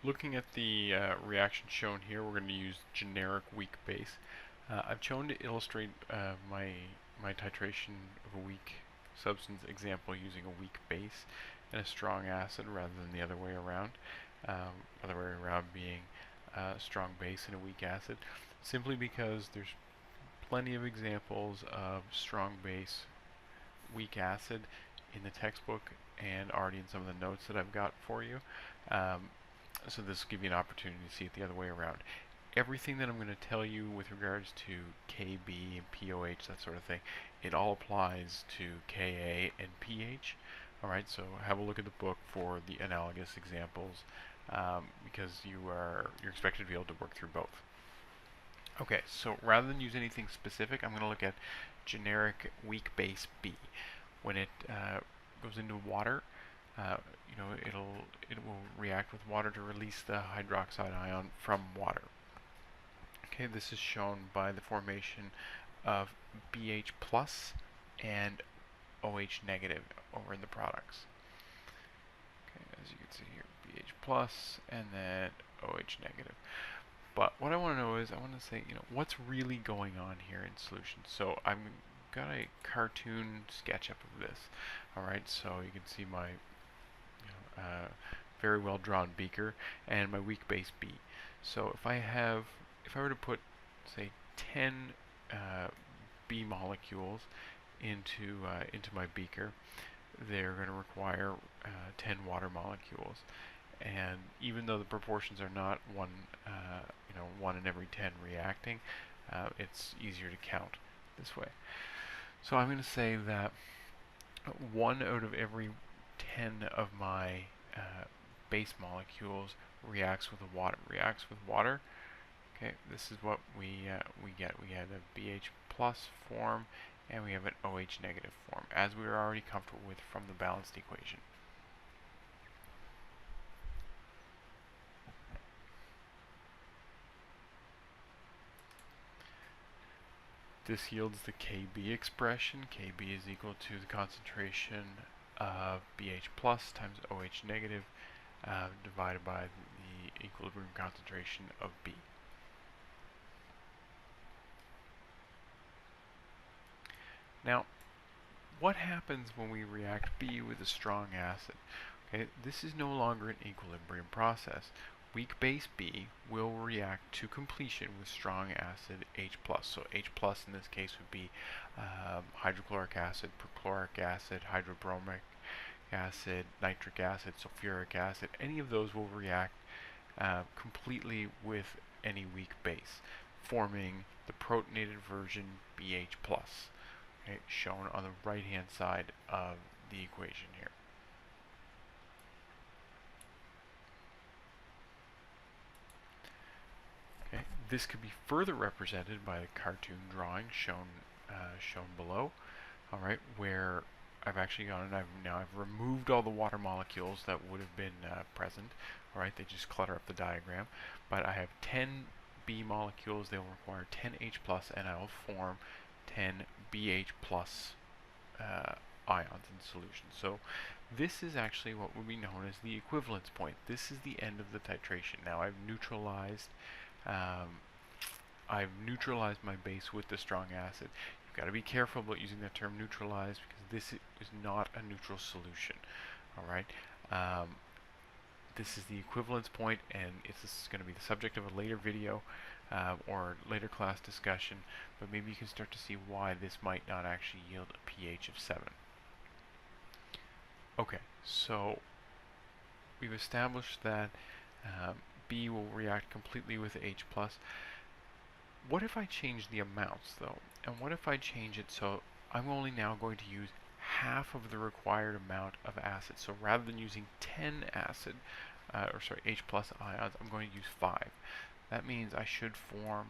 Looking at the reaction shown here, we're going to use generic weak base. I've chosen to illustrate my titration of a weak substance example using a weak base and a strong acid rather than the other way around. Other way around being a strong base and a weak acid, simply because there's plenty of examples of strong base, weak acid in the textbook and already in some of the notes that I've got for you. So this will give you an opportunity to see it the other way around. Everything that I'm going to tell you with regards to Kb and pOH, that sort of thing, it all applies to Ka and pH. Alright, so have a look at the book for the analogous examples because you're expected to be able to work through both. Okay, so rather than use anything specific, I'm going to look at generic weak base B. When it goes into water, it will react with water to release the hydroxide ion from water. Okay, this is shown by the formation of BH plus and OH negative over in the products. Okay, as you can see here, BH plus and then OH negative. But what I want to know is, I want to say, what's really going on here in solution. So I've got a cartoon sketch up of this. All right, so you can see my very well drawn beaker and my weak base B. So if I were to put, say, 10 B molecules into my beaker, they're going to require 10 water molecules. And even though the proportions are not one in every 10 reacting, it's easier to count this way. So I'm going to say that 1 out of every 10 of my base molecules reacts with water. Okay, this is what we get. We have a BH plus form and we have an OH negative form, as we were already comfortable with from the balanced equation. This yields the Kb expression. Kb is equal to the concentration of BH plus times OH negative divided by the equilibrium concentration of B. Now, what happens when we react B with a strong acid? Okay, this is no longer an equilibrium process. Weak base B will react to completion with strong acid H+. So H+ in this case would be hydrochloric acid, perchloric acid, hydrobromic acid, nitric acid, sulfuric acid. Any of those will react completely with any weak base, forming the protonated version BH+, okay, shown on the right-hand side of the equation here. Okay, this could be further represented by the cartoon drawing shown below. All right, where I've actually gone and I've removed all the water molecules that would have been present. All right, they just clutter up the diagram. But I have 10 B molecules. They will require 10 H+, and I will form 10 BH+ ions in solution. So this is actually what would be known as the equivalence point. This is the end of the titration. Now I've neutralized my base with the strong acid. You've got to be careful about using the term neutralized because this is not a neutral solution. All right. This is the equivalence point, and this is going to be the subject of a later video or later class discussion, but maybe you can start to see why this might not actually yield a pH of 7. Okay, so we've established that B will react completely with H+. What if I change the amounts, though? And what if I change it so I'm only now going to use half of the required amount of acid? So rather than using 10 H+ ions, I'm going to use 5. That means I should form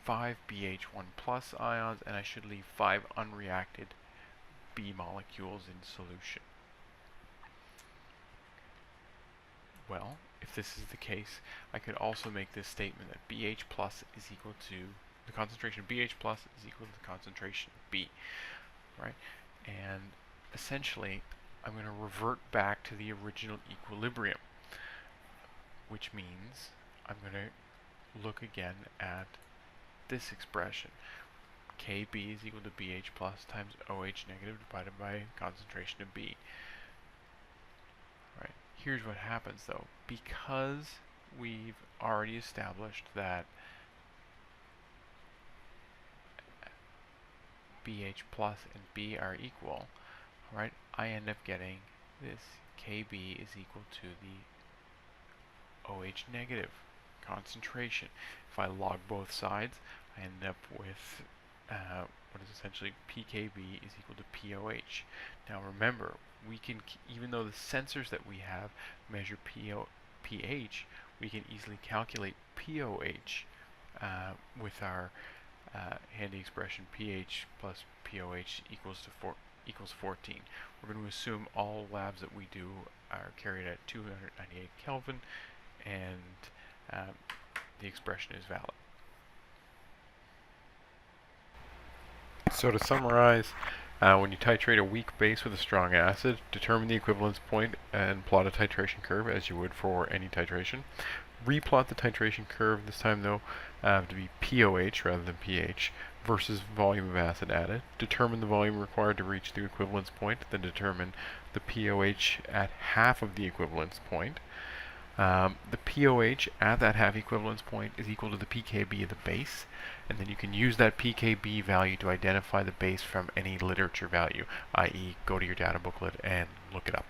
5 BH1+ ions, and I should leave 5 unreacted B molecules in solution. Well, if this is the case, I could also make this statement that BH+ is equal to the concentration of BH+ is equal to the concentration of B, right? And essentially, I'm going to revert back to the original equilibrium. which means I'm going to look again at this expression. Kb is equal to BH plus times OH negative divided by concentration of B. Right. Here's what happens though. Because we've already established that BH plus and B are equal, right, I end up getting this Kb is equal to the OH negative concentration. If I log both sides, I end up with what is essentially pKb is equal to pOH. Now remember, we can, even though the sensors that we have measure pH, we can easily calculate pOH with our handy expression pH plus pOH equals 14. We're going to assume all labs that we do are carried at 298 Kelvin, and the expression is valid. So to summarize, when you titrate a weak base with a strong acid, determine the equivalence point and plot a titration curve as you would for any titration. Replot the titration curve, this time though, to be pOH rather than pH, versus volume of acid added. Determine the volume required to reach the equivalence point, then determine the pOH at half of the equivalence point. The pOH at that half equivalence point is equal to the pKb of the base, and then you can use that pKb value to identify the base from any literature value, i.e. go to your data booklet and look it up.